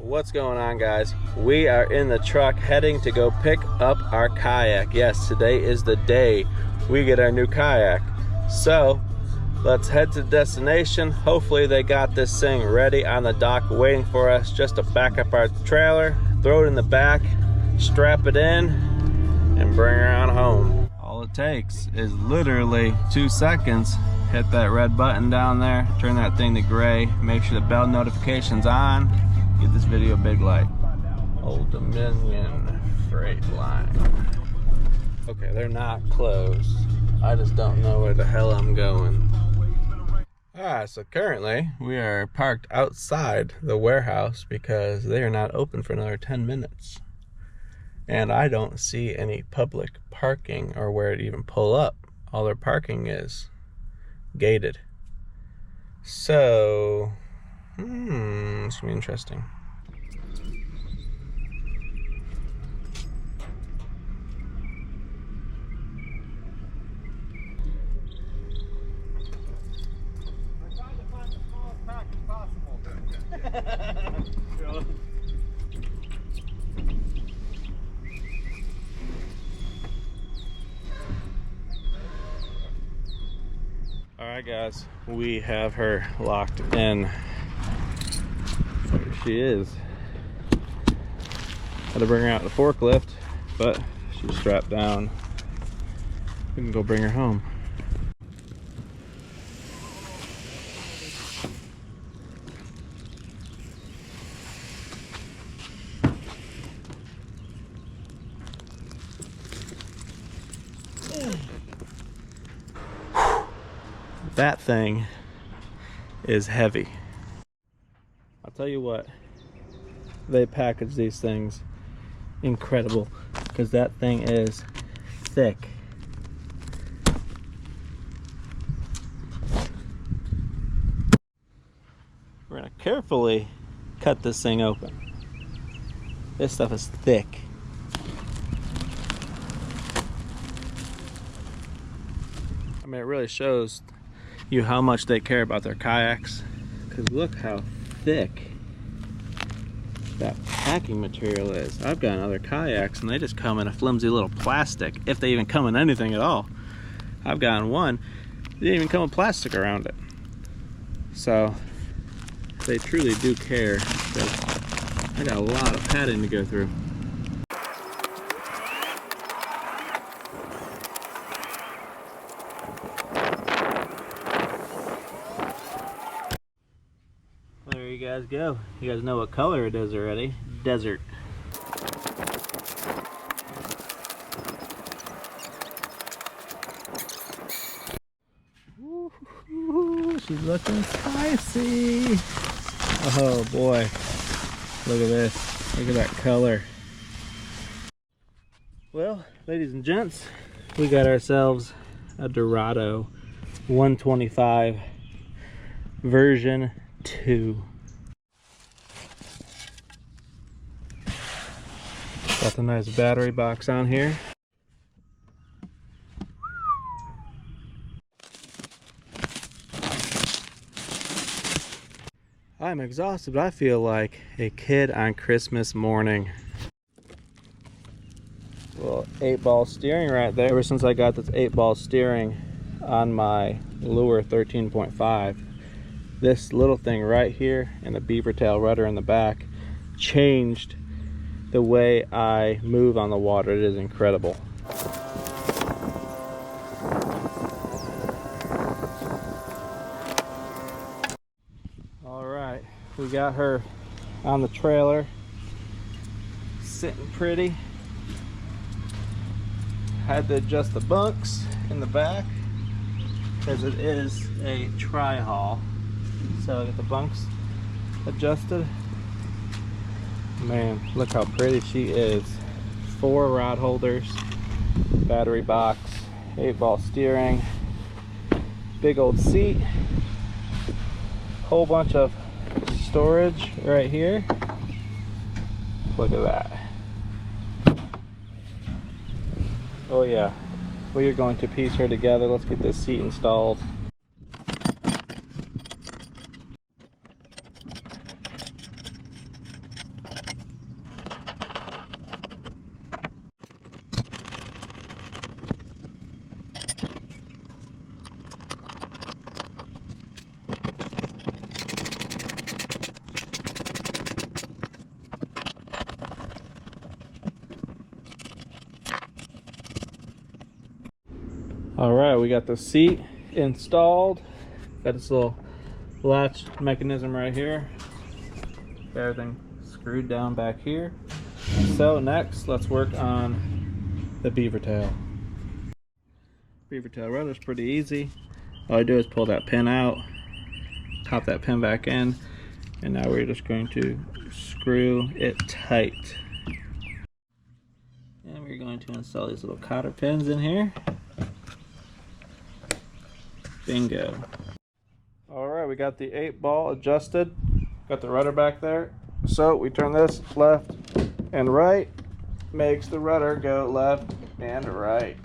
What's going on, guys? We are in the truck heading to go pick up our kayak. Yes, today is the day we get our new kayak. So let's head to the destination. Hopefully they got this thing ready on the dock waiting for us just to back up our trailer, throw it in the back, strap it in, and bring her on home. All it takes is literally 2 seconds. Hit that red button down there, turn that thing to gray, make sure the bell notification's on, give this video a big like. Old Dominion Freight Line. Okay, they're not closed. I just don't know where the hell I'm going. Alright, so currently we are parked outside the warehouse because they are not open for another 10 minutes. And I don't see any public parking or where to even pull up. All their parking is gated. So, this will be interesting. We're trying to find the smallest parking possible. Alright guys, we have her locked in. There she is. Had to bring her out in the forklift, but she's strapped down. We can go bring her home. That thing is heavy. I'll tell you what, they package these things incredible because that thing is thick. We're gonna carefully cut this thing open. This stuff is thick. I mean, it really shows you how much they care about their kayaks, because look how thick that packing material is. I've got other kayaks and they just come in a flimsy little plastic, if they even come in anything at all. I've gotten one, they didn't even come with plastic around it. So they truly do care, because I got a lot of padding to go through. There you guys go. You guys know what color it is already. Desert. Ooh, she's looking spicy. Oh boy. Look at this. Look at that color. Well, ladies and gents, we got ourselves a Dorado 125 version 2. Got the nice battery box on here. I'm exhausted, but I feel like a kid on Christmas morning. Well, 8-ball steering right there. Ever since I got this 8-ball steering on my Lure 13.5, this little thing right here and the beaver tail rudder in the back changed the way I move on the water. It is incredible. All right, we got her on the trailer, sitting pretty. Had to adjust the bunks in the back because it is a tri-haul. So I got the bunks adjusted. Man, look how pretty she is. 4 rod holders, battery box, 8-ball steering, big old seat, whole bunch of storage right here. Look at that. Oh yeah, we are going to piece her together. Let's get this seat installed. All right, we got the seat installed. Got this little latch mechanism right here. Got everything screwed down back here. So next, let's work on the beaver tail. Beaver tail rudder is pretty easy. All I do is pull that pin out, pop that pin back in, and now we're just going to screw it tight. And we're going to install these little cotter pins in here. Bingo. All right, we got the 8-ball adjusted. Got the rudder back there. So we turn this left and right. Makes the rudder go left and right.